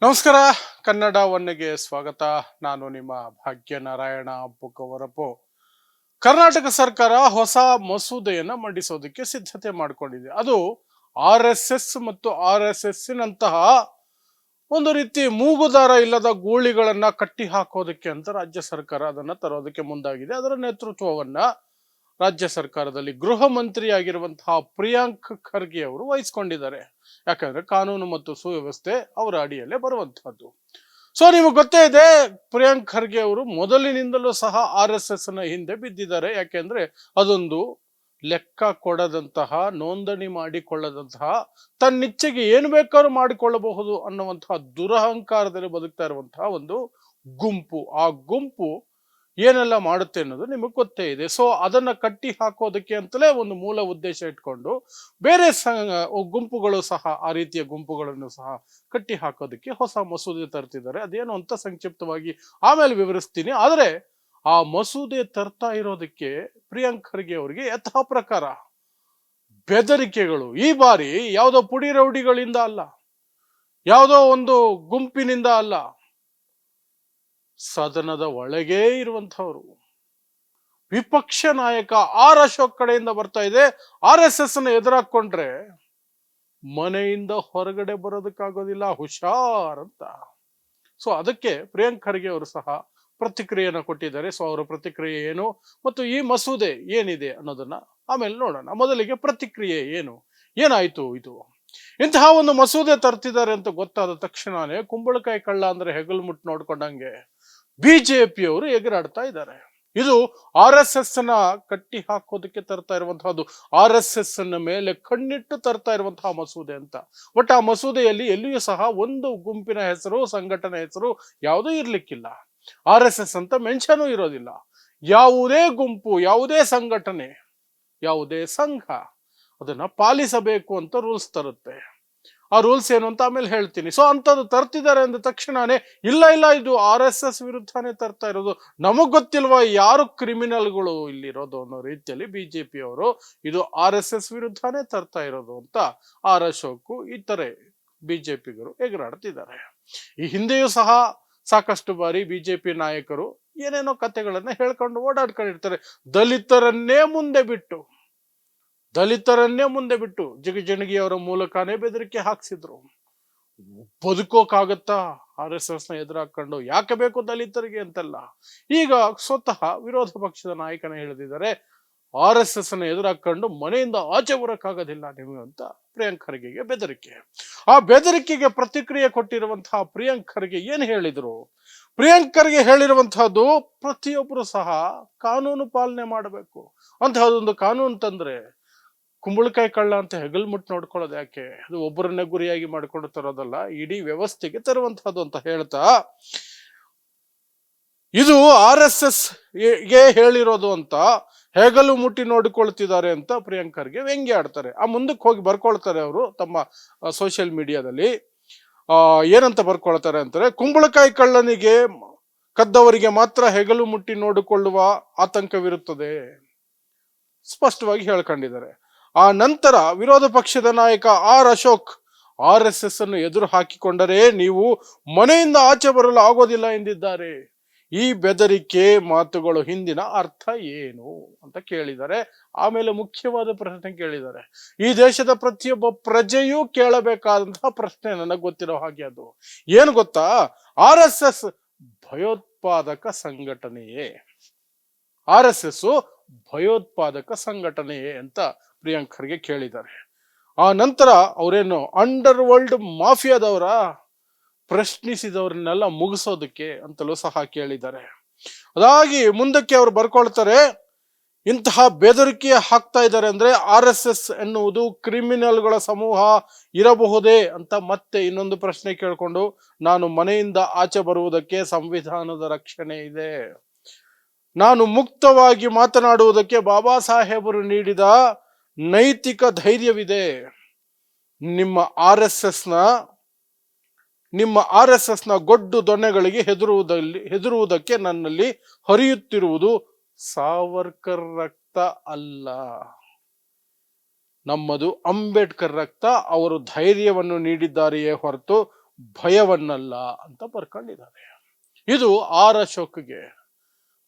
ನಮಸ್ಕಾರ. ಕನ್ನಡ ಒನ್ನೆಗೆ ಸ್ವಾಗತ. ನಾನು ನಿಮ್ಮ ಭಾಗ್ಯನಾರಾಯಣ ಬುಕ್ಕವರಪು. ಕರ್ನಾಟಕ ಸರ್ಕಾರ ಹೊಸ ಮಸೂದೆಯನ್ನ ಮಂಡಿಸೋದಕ್ಕೆ ಸಿದ್ಧತೆ ಮಾಡಿಕೊಂಡಿದೆ. ಅದು RSS ಮತ್ತು RSSನಂತಹ ಒಂದು ರೀತಿ ಮೂಗುದಾರ ಇಲ್ಲದ ಗೂಳಿಗಳನ್ನ ಕಟ್ಟಿ ಹಾಕೋದಕ್ಕೆ ಅಂತ ರಾಜ್ಯ ಸರ್ಕಾರ ಅದನ್ನ ತರೋದಕ್ಕೆ ಮುಂದಾಗಿದೆ. ಅದರ ನೇತೃತ್ವವನ್ನ ರಾಜ್ಯ ಸರ್ಕಾರದಲ್ಲಿ ಗೃಹ ಮಂತ್ರಿಯಾಗಿರುವಂತಹ ಪ್ರಿಯಾಂಕ್ ಖರ್ಗೆ ಅವರು ವಹಿಸ್ಕೊಂಡಿದ್ದಾರೆ. ಯಾಕಂದ್ರೆ ಕಾನೂನು ಮತ್ತು ಸುವ್ಯವಸ್ಥೆ ಅವರ ಅಡಿಯಲ್ಲೇ ಬರುವಂತಹದ್ದು. ಸೊ ನಿಮಗೆ ಗೊತ್ತೇ ಇದೆ, ಪ್ರಿಯಾಂಕ್ ಖರ್ಗೆ ಅವರು ಮೊದಲಿನಿಂದಲೂ ಸಹ RSS ಹಿಂದೆ ಬಿದ್ದಿದ್ದಾರೆ. ಯಾಕೆಂದ್ರೆ ಅದೊಂದು ಲೆಕ್ಕ ಕೊಡದಂತಹ, ನೋಂದಣಿ ಮಾಡಿಕೊಳ್ಳದಂತಹ, ತನ್ನಿಚ್ಛೆಗೆ ಏನು ಬೇಕಾದ್ರೂ ಮಾಡಿಕೊಳ್ಳಬಹುದು ಅನ್ನುವಂತಹ ದುರಹಂಕಾರದಲ್ಲಿ ಬದುಕ್ತಾ ಇರುವಂತಹ ಒಂದು ಗುಂಪು. ಆ ಗುಂಪು ಏನೆಲ್ಲ ಮಾಡುತ್ತೆ ಅನ್ನೋದು ನಿಮಗೆ ಗೊತ್ತೇ ಇದೆ. ಸೊ ಅದನ್ನ ಕಟ್ಟಿ ಹಾಕೋದಕ್ಕೆ ಅಂತಲೇ ಒಂದು ಮೂಲ ಉದ್ದೇಶ ಇಟ್ಕೊಂಡು ಬೇರೆ ಗುಂಪುಗಳು ಸಹ ಆ ರೀತಿಯ ಗುಂಪುಗಳನ್ನು ಸಹ ಕಟ್ಟಿ ಹಾಕೋದಕ್ಕೆ ಹೊಸ ಮಸೂದೆ ತರ್ತಿದ್ದಾರೆ. ಅದೇನು ಅಂತ ಸಂಕ್ಷಿಪ್ತವಾಗಿ ಆಮೇಲೆ ವಿವರಿಸ್ತೀನಿ. ಆದರೆ ಆ ಮಸೂದೆ ತರ್ತಾ ಇರೋದಕ್ಕೆ ಪ್ರಿಯಾಂಕ್ ಖರ್ಗೆ ಅವರಿಗೆ ಯಥಾ ಪ್ರಕಾರ ಬೆದರಿಕೆಗಳು. ಈ ಬಾರಿ ಯಾವುದೋ ಪುಡಿ ರೌಡಿಗಳಿಂದ ಅಲ್ಲ, ಯಾವುದೋ ಒಂದು ಗುಂಪಿನಿಂದ ಅಲ್ಲ, ಸದನದ ಒಳಗೇ ಇರುವಂತಹವರು, ವಿಪಕ್ಷ ನಾಯಕ ಅಶೋಕ್ ಕಡೆಯಿಂದ ಬರ್ತಾ ಇದೆ. RSS ಎದುರಾಕೊಂಡ್ರೆ ಮನೆಯಿಂದ ಹೊರಗಡೆ ಬರೋದಕ್ಕಾಗೋದಿಲ್ಲ, ಹುಷಾರ್ ಅಂತ. ಸೊ ಅದಕ್ಕೆ ಪ್ರಿಯಾಂಕ್ ಖರ್ಗೆ ಅವರು ಸಹ ಪ್ರತಿಕ್ರಿಯೆಯನ್ನು ಕೊಟ್ಟಿದ್ದಾರೆ. ಸೊ ಅವರ ಪ್ರತಿಕ್ರಿಯೆ ಏನು ಮತ್ತು ಈ ಮಸೂದೆ ಏನಿದೆ ಅನ್ನೋದನ್ನ ಆಮೇಲೆ ನೋಡೋಣ. ಮೊದಲಿಗೆ ಪ್ರತಿಕ್ರಿಯೆ ಏನಾಯ್ತು ಇದು. ಇಂತಹ ಒಂದು ಮಸೂದೆ ತರ್ತಿದ್ದಾರೆ ಅಂತ ಗೊತ್ತಾದ ತಕ್ಷಣನೇ ಕುಂಬಳಕಾಯಿ ಕಳ್ಳ ಅಂದ್ರೆ ಹೆಗಲು ಮುಟ್ಟು ನೋಡ್ಕೊಂಡಂಗೆ ಬಿಜೆಪಿಯವರು ಎಗರಾಡ್ತಾ ಇದ್ದಾರೆ. ಇದು RSS ಕಟ್ಟಿ ಹಾಕೋದಕ್ಕೆ ತರ್ತಾ ಇರುವಂತಹದ್ದು, RSS ಮೇಲೆ ಕಣ್ಣಿಟ್ಟು ತರ್ತಾ ಇರುವಂತಹ ಮಸೂದೆ ಅಂತ. ಬಟ್ ಆ ಮಸೂದೆಯಲ್ಲಿ ಎಲ್ಲಿಯೂ ಸಹ ಒಂದು ಗುಂಪಿನ ಹೆಸರು, ಸಂಘಟನೆ ಹೆಸರು ಯಾವುದೂ ಇರ್ಲಿಕ್ಕಿಲ್ಲ. RSS ಅಂತ ಮೆನ್ಷನ್ ಇರೋದಿಲ್ಲ. ಯಾವುದೇ ಗುಂಪು, ಯಾವುದೇ ಸಂಘಟನೆ, ಯಾವುದೇ ಸಂಘ ಅದನ್ನ ಪಾಲಿಸಬೇಕು ಅಂತ ರೂಲ್ಸ್ ತರುತ್ತೆ. ಆ ರೂಲ್ಸ್ ಏನು ಅಂತ ಆಮೇಲೆ ಹೇಳ್ತೀನಿ. ಸೊ ಅಂತದ್ದು ತರ್ತಿದ್ದಾರೆ ಅಂದ ತಕ್ಷಣನೇ ಇಲ್ಲ ಇದು RSS ವಿರುದ್ಧನೇ ತರ್ತಾ ಇರೋದು, ನಮಗ್ ಗೊತ್ತಿಲ್ವಾ ಯಾರು ಕ್ರಿಮಿನಲ್ಗಳು ಇಲ್ಲಿರೋದು ಅನ್ನೋ ರೀತಿಯಲ್ಲಿ ಬಿಜೆಪಿ ಅವರು ಇದು RSS ವಿರುದ್ಧನೇ ತರ್ತಾ ಇರೋದು ಅಂತ ಅಶೋಕ್ ಇತರೆ ಬಿಜೆಪಿಗರು ಎಗರಾಡ್ತಿದ್ದಾರೆ. ಈ ಹಿಂದೆಯೂ ಸಹ ಸಾಕಷ್ಟು ಬಾರಿ ಬಿಜೆಪಿ ನಾಯಕರು ಏನೇನೋ ಕಥೆಗಳನ್ನ ಹೇಳ್ಕೊಂಡು ಓಡಾಡ್ಕೊಂಡಿರ್ತಾರೆ. ದಲಿತರನ್ನೇ ಮುಂದೆ ಬಿಟ್ಟು ಜಿಗಜಿಣಗಿ ಅವರ ಮೂಲಕನೇ ಬೆದರಿಕೆ ಹಾಕ್ಸಿದ್ರು. ಬದುಕೋಕಾಗತ್ತಾ RSS ಎದುರಾಕೊಂಡು? ಯಾಕೆ ಬೇಕು ದಲಿತರಿಗೆ ಅಂತೆಲ್ಲ. ಈಗ ಸ್ವತಃ ವಿರೋಧ ಪಕ್ಷದ ನಾಯಕನೇ ಹೇಳಿದ್ದಾರೆ, RSS ಎದುರಾಕೊಂಡು ಮನೆಯಿಂದ ಆಚೆ ಬರೋಕ್ಕಾಗೋದಿಲ್ಲ ನಿಮಗೆ ಅಂತ ಪ್ರಿಯಾಂಕ್ ಖರ್ಗೆಗೆ ಬೆದರಿಕೆ. ಆ ಬೆದರಿಕೆಗೆ ಪ್ರತಿಕ್ರಿಯೆ ಕೊಟ್ಟಿರುವಂತಹ ಪ್ರಿಯಾಂಕ್ ಖರ್ಗೆ ಏನ್ ಹೇಳಿದ್ರು? ಪ್ರಿಯಾಂಕ್ ಖರ್ಗೆ ಹೇಳಿರುವಂತಹದ್ದು, ಪ್ರತಿಯೊಬ್ಬರು ಸಹ ಕಾನೂನು ಪಾಲನೆ ಮಾಡಬೇಕು. ಅಂತಹದೊಂದು ಕಾನೂನು ತಂದ್ರೆ ಕುಂಬಳಕಾಯಿ ಕಳ್ಳ ಅಂತ ಹೆಗಲ್ ಮುಟ್ಟು ನೋಡ್ಕೊಳ್ಳೋದು ಯಾಕೆ? ಅದು ಒಬ್ಬರನ್ನೇ ಗುರಿಯಾಗಿ ಮಾಡ್ಕೊಂಡು ತರೋದಲ್ಲ, ಇಡೀ ವ್ಯವಸ್ಥೆಗೆ ತರುವಂತಹದ್ದು ಅಂತ ಹೇಳ್ತಾ, ಇದು RSS ಗೆ ಹೇಳಿರೋದು ಅಂತ ಹೆಗಲು ಮುಟ್ಟಿ ನೋಡಿಕೊಳ್ತಿದ್ದಾರೆ ಅಂತ ಪ್ರಿಯಾಂಕ್ ಖರ್ಗೆ ವ್ಯಂಗ್ಯ ಆಡ್ತಾರೆ. ಆ ಮುಂದಕ್ಕೆ ಹೋಗಿ ಬರ್ಕೊಳ್ತಾರೆ ಅವರು ತಮ್ಮ ಸೋಷಿಯಲ್ ಮೀಡಿಯಾದಲ್ಲಿ. ಏನಂತ ಬರ್ಕೊಳ್ತಾರೆ ಅಂತಾರೆ, ಕುಂಬಳಕಾಯಿ ಕಳ್ಳನಿಗೆ ಕದ್ದವರಿಗೆ ಮಾತ್ರ ಹೆಗಲು ಮುಟ್ಟಿ ನೋಡಿಕೊಳ್ಳುವ ಆತಂಕವಿರುತ್ತದೆ, ಸ್ಪಷ್ಟವಾಗಿ ಹೇಳ್ಕೊಂಡಿದ್ದಾರೆ. ಆ ನಂತರ ವಿರೋಧ ಪಕ್ಷದ ನಾಯಕ ಅಶೋಕ್ RSS ಎದುರು ಹಾಕಿಕೊಂಡರೆ ನೀವು ಮನೆಯಿಂದ ಆಚೆ ಬರಲು ಆಗೋದಿಲ್ಲ ಎಂದಿದ್ದಾರೆ. ಈ ಬೆದರಿಕೆ ಮಾತುಗಳು ಹಿಂದಿನ ಅರ್ಥ ಏನು ಅಂತ ಕೇಳಿದ್ದಾರೆ. ಆಮೇಲೆ ಮುಖ್ಯವಾದ ಪ್ರಶ್ನೆ ಕೇಳಿದ್ದಾರೆ. ಈ ದೇಶದ ಪ್ರತಿಯೊಬ್ಬ ಪ್ರಜೆಯೂ ಕೇಳಬೇಕಾದಂತಹ ಪ್ರಶ್ನೆ, ನನಗೆ ಗೊತ್ತಿರೋ ಹಾಗೆ. ಅದು ಏನು ಗೊತ್ತಾ? RSS ಭಯೋತ್ಪಾದಕ ಸಂಘಟನೆಯೇ? RSS ಭಯೋತ್ಪಾದಕ ಸಂಘಟನೆಯೇ ಅಂತ ಪ್ರಿಯಾಂಕ್ ಖರ್ಗೆ ಕೇಳಿದ್ದಾರೆ. ಆ ನಂತರ ಅವರೇನು ಅಂಡರ್ ವರ್ಲ್ಡ್ ಮಾಫಿಯಾದವರ, ಪ್ರಶ್ನಿಸಿದವ್ರನ್ನೆಲ್ಲ ಮುಗಿಸೋದಕ್ಕೆ ಅಂತಲೂ ಸಹ ಕೇಳಿದ್ದಾರೆ. ಅದಾಗಿ ಮುಂದಕ್ಕೆ ಅವರು ಬರ್ಕೊಳ್ತಾರೆ, ಇಂತಹ ಬೆದರಿಕೆ ಹಾಕ್ತಾ ಇದ್ದಾರೆ ಅಂದ್ರೆ RSS ಎನ್ನುವುದು ಕ್ರಿಮಿನಲ್ಗಳ ಸಮೂಹ ಇರಬಹುದೇ ಅಂತ ಮತ್ತೆ ಇನ್ನೊಂದು ಪ್ರಶ್ನೆ ಕೇಳ್ಕೊಂಡು, ನಾನು ಮನೆಯಿಂದ ಆಚೆ ಬರುವುದಕ್ಕೆ ಸಂವಿಧಾನದ ರಕ್ಷಣೆ ಇದೆ, ನಾನು ಮುಕ್ತವಾಗಿ ಮಾತನಾಡುವುದಕ್ಕೆ ಬಾಬಾ ಸಾಹೇಬರು ನೀಡಿದ ನೈತಿಕ ಧೈರ್ಯವಿದೆ, ನಿಮ್ಮ RSS ನ ಗೊಡ್ಡು ದೊಣ್ಣೆಗಳಿಗೆ ಹೆದರುವುದಕ್ಕೆ ನನ್ನಲ್ಲಿ ಹರಿಯುತ್ತಿರುವುದು ಸಾವರ್ಕರ್ ರಕ್ತ ಅಲ್ಲ, ನಮ್ಮದು ಅಂಬೇಡ್ಕರ್ ರಕ್ತ. ಅವರು ಧೈರ್ಯವನ್ನು ನೀಡಿದ್ದಾರೆಯೇ ಹೊರತು ಭಯವನ್ನಲ್ಲ ಅಂತ ಬರ್ಕೊಂಡಿದ್ದಾರೆ. ಇದು ಆರ್ ಅಶೋಕ್ಗೆ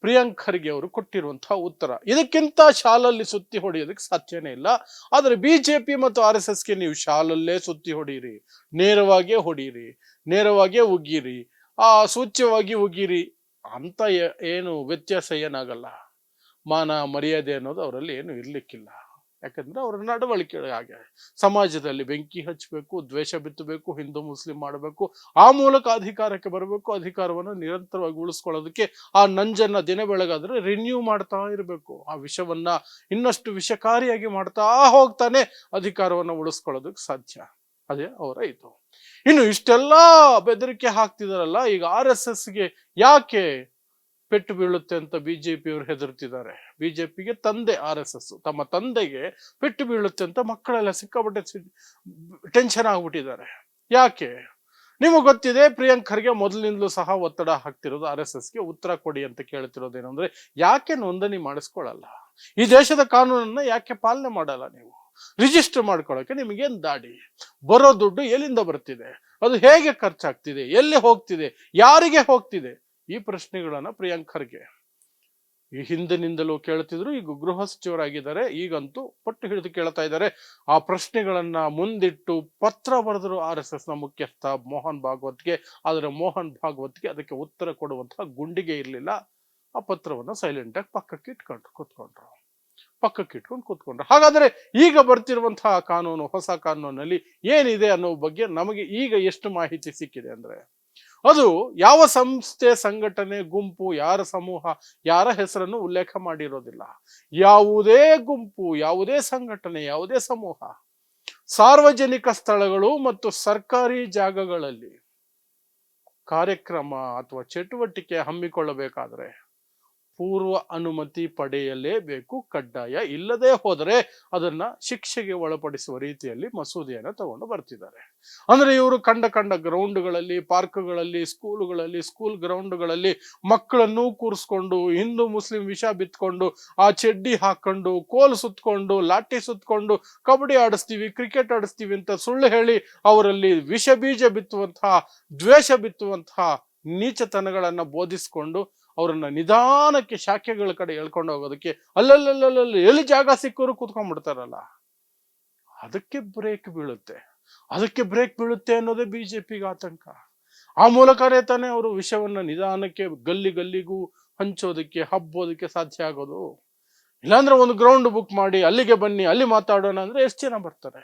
ಪ್ರಿಯಾಂಕ್ ಖರ್ಗೆ ಅವರು ಕೊಟ್ಟಿರುವಂತಹ ಉತ್ತರ. ಇದಕ್ಕಿಂತ ಶಾಲಲ್ಲಿ ಸುತ್ತಿ ಹೊಡೆಯೋದಕ್ಕೆ ಸಾಧ್ಯನೇ ಇಲ್ಲ. ಆದರೆ ಬಿಜೆಪಿ ಮತ್ತು RSSಗೆ ನೀವು ಶಾಲಲ್ಲೇ ಸುತ್ತಿ ಹೊಡೀರಿ, ನೇರವಾಗೇ ಹೊಡೀರಿ, ನೇರವಾಗೇ ಉಗ್ಗಿರಿ, ಸೂಚ್ಯವಾಗಿ ಉಗ್ಗಿರಿ ಅಂತ ಏನು ವ್ಯತ್ಯಾಸ ಏನಾಗಲ್ಲ. ಮಾನ ಮರ್ಯಾದೆ ಅನ್ನೋದು ಅವರಲ್ಲಿ ಏನು ಇರ್ಲಿಕ್ಕಿಲ್ಲ. ಯಾಕಂದ್ರೆ ಅವರ ನಡವಳಿಕೆ ಹಾಗೆ ಸಮಾಜದಲ್ಲಿ ಬೆಂಕಿ ಹಚ್ಚಬೇಕು, ದ್ವೇಷ ಬಿತ್ತಬೇಕು, ಹಿಂದೂ ಮುಸ್ಲಿಂ ಮಾಡಬೇಕು, ಆ ಮೂಲಕ ಅಧಿಕಾರಕ್ಕೆ ಬರಬೇಕು, ಅಧಿಕಾರವನ್ನು ನಿರಂತರವಾಗಿ ಉಳಿಸ್ಕೊಳ್ಳೋದಕ್ಕೆ ಆ ನಂಜನ್ನ ದಿನ ಬೆಳಗಾದ್ರೆ ರಿನ್ಯೂ ಮಾಡ್ತಾ ಇರಬೇಕು, ಆ ವಿಷವನ್ನ ಇನ್ನಷ್ಟು ವಿಷಕಾರಿಯಾಗಿ ಮಾಡ್ತಾ ಹೋಗ್ತಾನೆ ಅಧಿಕಾರವನ್ನು ಉಳಿಸ್ಕೊಳ್ಳೋದಕ್ಕೆ ಸಾಧ್ಯ. ಅದೇ ಅವರ ಇದು. ಇನ್ನು ಇಷ್ಟೆಲ್ಲ ಬೆದರಿಕೆ ಹಾಕ್ತಿದಾರಲ್ಲ, ಈಗ RSSಗೆ ಯಾಕೆ ಪೆಟ್ಟು ಬೀಳುತ್ತೆ ಅಂತ ಬಿಜೆಪಿಯವರು ಹೆದರ್ತಿದ್ದಾರೆ. ಬಿಜೆಪಿಗೆ ತಂದೆ RSS, ತಮ್ಮ ತಂದೆಗೆ ಪೆಟ್ಟು ಬೀಳುತ್ತೆ ಅಂತ ಮಕ್ಕಳೆಲ್ಲ ಸಿಕ್ಕಾಪಟ್ಟೆ ಟೆನ್ಷನ್ ಆಗ್ಬಿಟ್ಟಿದ್ದಾರೆ. ಯಾಕೆ? ನಿಮಗೆ ಗೊತ್ತಿದೆ, ಪ್ರಿಯಾಂಕ್ ಖರ್ಗೆ ಮೊದಲಿನಿಂದಲೂ ಸಹ ಒತ್ತಡ ಹಾಕ್ತಿರೋದು RSSಗೆ ಉತ್ತರ ಕೊಡಿ ಅಂತ ಕೇಳ್ತಿರೋದೇನಂದ್ರೆ, ಯಾಕೆ ನೋಂದಣಿ ಮಾಡಿಸ್ಕೊಳ್ಳಲ್ಲ, ಈ ದೇಶದ ಕಾನೂನನ್ನ ಯಾಕೆ ಪಾಲನೆ ಮಾಡಲ್ಲ, ನೀವು ರಿಜಿಸ್ಟರ್ ಮಾಡ್ಕೊಳ್ಳೋಕೆ ನಿಮಗೇನ್ ದಾಡಿ, ಬರೋ ದುಡ್ಡು ಎಲ್ಲಿಂದ ಬರ್ತಿದೆ, ಅದು ಹೇಗೆ ಖರ್ಚಾಗ್ತಿದೆ, ಎಲ್ಲಿ ಹೋಗ್ತಿದೆ, ಯಾರಿಗೆ ಹೋಗ್ತಿದೆ, ಈ ಪ್ರಶ್ನೆಗಳನ್ನ ಪ್ರಿಯಾಂಕ್ ಖರ್ಗೆ ಈ ಹಿಂದಿನಿಂದಲೂ ಕೇಳ್ತಿದ್ರು. ಈಗ ಗೃಹ ಸಚಿವರಾಗಿದ್ದಾರೆ, ಈಗಂತೂ ಪಟ್ಟು ಹಿಡಿದು ಕೇಳ್ತಾ ಇದ್ದಾರೆ. ಆ ಪ್ರಶ್ನೆಗಳನ್ನ ಮುಂದಿಟ್ಟು ಪತ್ರ ಬರೆದ್ರು RSSನ ಮುಖ್ಯಸ್ಥ ಮೋಹನ್ ಭಾಗವತ್ಗೆ. ಆದರೆ ಮೋಹನ್ ಭಾಗವತ್ಗೆ ಅದಕ್ಕೆ ಉತ್ತರ ಕೊಡುವಂತಹ ಗುಂಡಿಗೆ ಇರಲಿಲ್ಲ. ಆ ಪತ್ರವನ್ನ ಸೈಲೆಂಟ್ ಆಗಿ ಪಕ್ಕಕ್ಕೆ ಇಟ್ಕೊಂಡು ಕೂತ್ಕೊಂಡ್ರು. ಹಾಗಾದ್ರೆ ಈಗ ಬರ್ತಿರುವಂತಹ ಕಾನೂನು, ಹೊಸ ಕಾನೂನಲ್ಲಿ ಏನಿದೆ ಅನ್ನೋ ಬಗ್ಗೆ ನಮಗೆ ಈಗ ಎಷ್ಟು ಮಾಹಿತಿ ಸಿಕ್ಕಿದೆ ಅಂದ್ರೆ, ಅದು ಯಾವ ಸಂಸ್ಥೆ, ಸಂಘಟನೆ, ಗುಂಪು, ಯಾರ ಸಮೂಹ, ಯಾರ ಹೆಸರನ್ನು ಉಲ್ಲೇಖ ಮಾಡಿರೋದಿಲ್ಲ. ಯಾವುದೇ ಗುಂಪು, ಯಾವುದೇ ಸಂಘಟನೆ, ಯಾವುದೇ ಸಮೂಹ ಸಾರ್ವಜನಿಕ ಸ್ಥಳಗಳು ಮತ್ತು ಸರ್ಕಾರಿ ಜಾಗಗಳಲ್ಲಿ ಕಾರ್ಯಕ್ರಮ ಅಥವಾ ಚಟುವಟಿಕೆ ಹಮ್ಮಿಕೊಳ್ಳಬೇಕಾದ್ರೆ ಪೂರ್ವ ಅನುಮತಿ ಪಡೆಯಲೇಬೇಕು, ಕಡ್ಡಾಯ. ಇಲ್ಲದೆ ಹೋದರೆ ಅದನ್ನ ಶಿಕ್ಷೆಗೆ ಒಳಪಡಿಸುವ ರೀತಿಯಲ್ಲಿ ಮಸೂದೆಯನ್ನು ತಗೊಂಡು ಬರ್ತಿದ್ದಾರೆ. ಅಂದ್ರೆ ಇವರು ಕಂಡ ಗ್ರೌಂಡ್ಗಳಲ್ಲಿ, ಪಾರ್ಕ್ಗಳಲ್ಲಿ, ಸ್ಕೂಲ್ಗಳಲ್ಲಿ, ಸ್ಕೂಲ್ ಗ್ರೌಂಡ್ಗಳಲ್ಲಿ ಮಕ್ಕಳನ್ನು ಕೂರಿಸ್ಕೊಂಡು ಹಿಂದೂ ಮುಸ್ಲಿಂ ವಿಷ ಬಿತ್ಕೊಂಡು, ಆ ಚಡ್ಡಿ ಹಾಕೊಂಡು, ಕೋಲು ಸುತ್ಕೊಂಡು, ಲಾಠಿ ಸುತ್ಕೊಂಡು ಕಬಡ್ಡಿ ಆಡಿಸ್ತೀವಿ, ಕ್ರಿಕೆಟ್ ಆಡಿಸ್ತೀವಿ ಅಂತ ಸುಳ್ಳು ಹೇಳಿ ಅವರಲ್ಲಿ ವಿಷ ಬೀಜ ಬಿತ್ತುವಂತಹ, ದ್ವೇಷ ಬಿತ್ತುವಂತಹ ನೀಚತನಗಳನ್ನ ಬೋಧಿಸ್ಕೊಂಡು ಅವರನ್ನ ನಿಧಾನಕ್ಕೆ ಶಾಖೆಗಳ ಕಡೆ ಎಳ್ಕೊಂಡು ಹೋಗೋದಕ್ಕೆ ಅಲ್ಲಲ್ಲಿ ಎಲ್ಲಿ ಜಾಗ ಸಿಕ್ಕವರು ಕೂತ್ಕೊಂಡ್ಬಿಡ್ತಾರಲ್ಲ, ಅದಕ್ಕೆ ಬ್ರೇಕ್ ಬೀಳುತ್ತೆ ಅನ್ನೋದೇ ಬಿಜೆಪಿಗೆ ಆತಂಕ. ಆ ಮೂಲಕನೇ ತಾನೇ ಅವರು ವಿಷವನ್ನ ನಿಧಾನಕ್ಕೆ ಗಲ್ಲಿಗೂ ಹಂಚೋದಕ್ಕೆ, ಹಬ್ಬೋದಕ್ಕೆ ಸಾಧ್ಯ ಆಗೋದು. ಇಲ್ಲಾಂದ್ರೆ ಒಂದು ಗ್ರೌಂಡ್ ಬುಕ್ ಮಾಡಿ ಅಲ್ಲಿಗೆ ಬನ್ನಿ, ಅಲ್ಲಿ ಮಾತಾಡೋಣ ಅಂದ್ರೆ ಎಷ್ಟು ಜನ ಬರ್ತಾರೆ?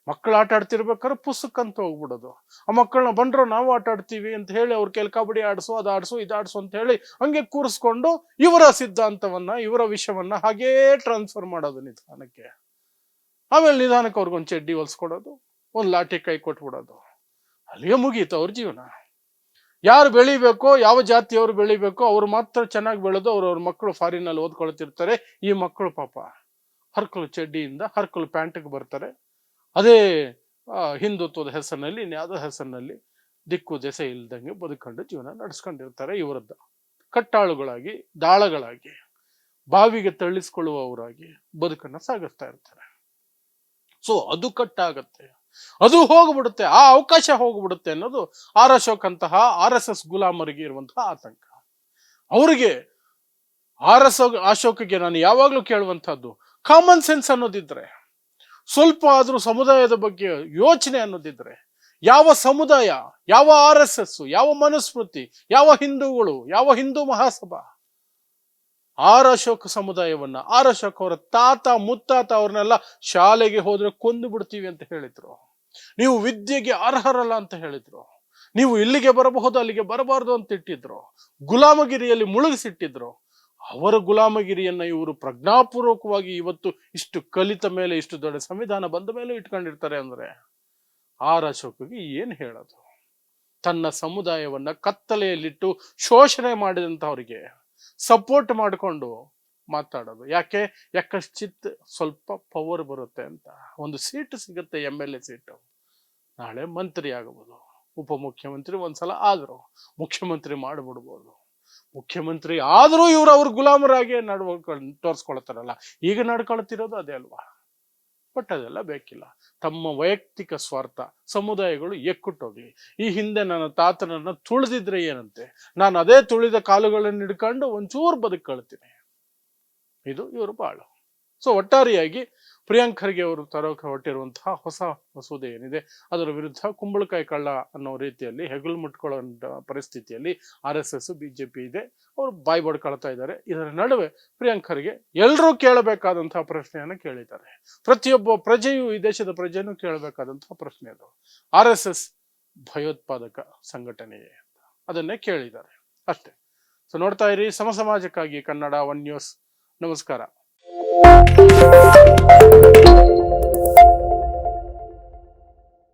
ಮಕ್ಕಳು ಆಟ ಆಡ್ತಿರ್ಬೇಕಾದ್ರೆ ಪುಸ್ತಕಂತ ಹೋಗ್ಬಿಡೋದು. ಆ ಮಕ್ಕಳನ್ನ ಬಂದ್ರು ನಾವು ಆಟ ಆಡ್ತೀವಿ ಅಂತ ಹೇಳಿ ಅವ್ರ ಕೆಲ ಕಬಡ್ಡಿ ಆಡಿಸು, ಅದಾಡ್ಸು, ಇದಾಡ್ಸು ಅಂತ ಹೇಳಿ ಹಂಗೆ ಕೂರಿಸ್ಕೊಂಡು ಇವರ ಸಿದ್ಧಾಂತವನ್ನ, ಇವರ ವಿಷಯವನ್ನ ಹಾಗೇ ಟ್ರಾನ್ಸ್ಫರ್ ಮಾಡೋದು ನಿಧಾನಕ್ಕೆ. ಆಮೇಲೆ ನಿಧಾನಕ್ಕೆ ಅವ್ರಿಗೊಂದು ಚಡ್ಡಿ ಹೊಲ್ಸ್ಕೊಡೋದು, ಒಂದು ಲಾಠಿ ಕೈ ಕೊಟ್ಬಿಡೋದು, ಅಲ್ಲಿಗೆ ಮುಗೀತು ಅವ್ರ ಜೀವನ. ಯಾರು ಬೆಳಿಬೇಕೋ, ಯಾವ ಜಾತಿಯವರು ಬೆಳಿಬೇಕೋ ಅವ್ರು ಮಾತ್ರ ಚೆನ್ನಾಗಿ ಬೆಳೆದು ಅವ್ರವ್ರ ಮಕ್ಕಳು ಫಾರಿನಲ್ಲಿ ಓದ್ಕೊಳ್ತಿರ್ತಾರೆ. ಈ ಮಕ್ಕಳು ಪಾಪ ಹರ್ಕಲು ಚಡ್ಡಿಯಿಂದ ಹರ್ಕಲು ಪ್ಯಾಂಟ್ಗೆ ಬರ್ತಾರೆ. ಅದೇ ಹಿಂದುತ್ವದ ಹೆಸರಿನಲ್ಲಿ, ಇನ್ಯಾವುದೋ ಹೆಸರಿನಲ್ಲಿ ದಿಕ್ಕು ದೆಸೆ ಇಲ್ದಂಗೆ ಬದುಕೊಂಡು ಜೀವನ ನಡೆಸ್ಕೊಂಡಿರ್ತಾರೆ. ಇವರದ್ದು ಕಟ್ಟಾಳುಗಳಾಗಿ, ದಾಳಗಳಾಗಿ, ಬಾವಿಗೆ ತಳ್ಳಿಸ್ಕೊಳ್ಳುವವರಾಗಿ ಬದುಕನ್ನ ಸಾಗಿಸ್ತಾ ಇರ್ತಾರೆ. ಸೊ ಅದು ಕಟ್ಟಾಗತ್ತೆ, ಅದು ಹೋಗ್ಬಿಡುತ್ತೆ, ಆ ಅವಕಾಶ ಹೋಗ್ಬಿಡುತ್ತೆ ಅನ್ನೋದು ಆರ್ ಅಶೋಕ್ ಅಂತಹ RSS ಗುಲಾಮರಿಗೆ ಇರುವಂತಹ ಆತಂಕ. ಅವರಿಗೆ ಅಶೋಕ್ಗೆ ನಾನು ಯಾವಾಗ್ಲೂ ಕೇಳುವಂತಹದ್ದು, ಕಾಮನ್ ಸೆನ್ಸ್ ಅನ್ನೋದಿದ್ರೆ, ಸ್ವಲ್ಪ ಆದ್ರೂ ಸಮುದಾಯದ ಬಗ್ಗೆ ಯೋಚನೆ ಅನ್ನೋದಿದ್ರೆ, ಯಾವ ಸಮುದಾಯ, ಯಾವ RSS, ಯಾವ ಮನುಸ್ಮೃತಿ, ಯಾವ ಹಿಂದೂಗಳು, ಯಾವ ಹಿಂದೂ ಮಹಾಸಭಾ ಆರ್ ಅಶೋಕ್ ಸಮುದಾಯವನ್ನ, ಆರ್ ಅಶೋಕ್ ಅವರ ತಾತ ಮುತ್ತಾತ ಅವ್ರನ್ನೆಲ್ಲ ಶಾಲೆಗೆ ಹೋದ್ರೆ ಕೊಂದು ಬಿಡ್ತೀವಿ ಅಂತ ಹೇಳಿದ್ರು. ನೀವು ವಿದ್ಯೆಗೆ ಅರ್ಹರಲ್ಲ ಅಂತ ಹೇಳಿದ್ರು. ನೀವು ಇಲ್ಲಿಗೆ ಬರಬಹುದು, ಅಲ್ಲಿಗೆ ಬರಬಾರದು ಅಂತ ಇಟ್ಟಿದ್ರು. ಗುಲಾಮಗಿರಿಯಲ್ಲಿ ಮುಳುಗಿಸಿಟ್ಟಿದ್ರು. ಅವರ ಗುಲಾಮಗಿರಿಯನ್ನ ಇವರು ಪ್ರಜ್ಞಾಪೂರ್ವಕವಾಗಿ ಇವತ್ತು ಇಷ್ಟು ಕಲಿತ ಮೇಲೆ, ಇಷ್ಟು ದೊಡ್ಡ ಸಂವಿಧಾನ ಬಂದ ಮೇಲೆ ಇಟ್ಕೊಂಡಿರ್ತಾರೆ ಅಂದ್ರೆ ಆರ್ ಅಶೋಕ್ಗೆ ಏನ್ ಹೇಳೋದು? ತನ್ನ ಸಮುದಾಯವನ್ನ ಕತ್ತಲೆಯಲ್ಲಿಟ್ಟು ಶೋಷಣೆ ಮಾಡಿದಂತವರಿಗೆ ಸಪೋರ್ಟ್ ಮಾಡಿಕೊಂಡು ಮಾತಾಡೋದು ಯಾಕೆ? ಯಾಕಶ್ಚಿತ್ ಸ್ವಲ್ಪ ಪವರ್ ಬರುತ್ತೆ ಅಂತ, ಒಂದು ಸೀಟ್ ಸಿಗುತ್ತೆ, MLA ಸೀಟು, ನಾಳೆ ಮಂತ್ರಿ ಆಗಬಹುದು, ಉಪಮುಖ್ಯಮಂತ್ರಿ ಒಂದ್ಸಲ ಆದ್ರು, ಮುಖ್ಯಮಂತ್ರಿ ಮಾಡ್ಬಿಡ್ಬೋದು. ಮುಖ್ಯಮಂತ್ರಿ ಆದ್ರೂ ಇವ್ರು ಅವ್ರ ಗುಲಾಮರಾಗಿ ತೋರ್ಸ್ಕೊಳ್ತಾರಲ್ಲ, ಈಗ ನಡ್ಕೊಳ್ತಿರೋದು ಅದೇ ಅಲ್ವಾ? ಬಟ್ ಅದೆಲ್ಲ ಬೇಕಿಲ್ಲ. ತಮ್ಮ ವೈಯಕ್ತಿಕ ಸ್ವಾರ್ಥ, ಸಮುದಾಯಗಳು ಎಕ್ಕುಟ್ಟೋಗ್ಲಿ. ಈ ಹಿಂದೆ ನನ್ನ ತಾತನನ್ನ ತುಳಿದಿದ್ರೆ ಏನಂತೆ, ನಾನು ಅದೇ ತುಳಿದ ಕಾಲುಗಳನ್ನು ಹಿಡ್ಕೊಂಡು ಒಂಚೂರು ಬದುಕಳ್ತೀನಿ. ಇದು ಇವರು ಬಾಳು. ಸೊ ಒಟ್ಟಾರೆಯಾಗಿ ಪ್ರಿಯಾಂಕ್ ಖರ್ಗೆ ಅವರು ತರೋಕೆ ಹೊರಟಿರುವಂತಹ ಹೊಸ ಮಸೂದೆ ಏನಿದೆ ಅದರ ವಿರುದ್ಧ ಕುಂಬಳಕಾಯಿ ಕಳ್ಳ ಅನ್ನೋ ರೀತಿಯಲ್ಲಿ ಹೆಗಲು ಮುಟ್ಕೊಳ್ಳೋ ಪರಿಸ್ಥಿತಿಯಲ್ಲಿ RSS BJP ಇದೆ. ಅವರು ಬಾಯಿ ಬಡ್ಕೊಳ್ತಾ ಇದ್ದಾರೆ. ಇದರ ನಡುವೆ ಪ್ರಿಯಾಂಕ್ ಖರ್ಗೆ ಎಲ್ಲರೂ ಕೇಳಬೇಕಾದಂತಹ ಪ್ರಶ್ನೆಯನ್ನು ಕೇಳಿದ್ದಾರೆ. ಪ್ರತಿಯೊಬ್ಬ ಪ್ರಜೆಯು, ಈ ದೇಶದ ಪ್ರಜೆಯನ್ನು ಕೇಳಬೇಕಾದಂತಹ ಪ್ರಶ್ನೆ ಅದು. RSS ಭಯೋತ್ಪಾದಕ ಸಂಘಟನೆಯೇ ಅಂತ ಅದನ್ನೇ ಕೇಳಿದ್ದಾರೆ ಅಷ್ಟೇ. ಸೊ ನೋಡ್ತಾ ಇರಿ ಸಮಾಜಕ್ಕಾಗಿ ಕನ್ನಡ 1 ನ್ಯೂಸ್. ನಮಸ್ಕಾರ.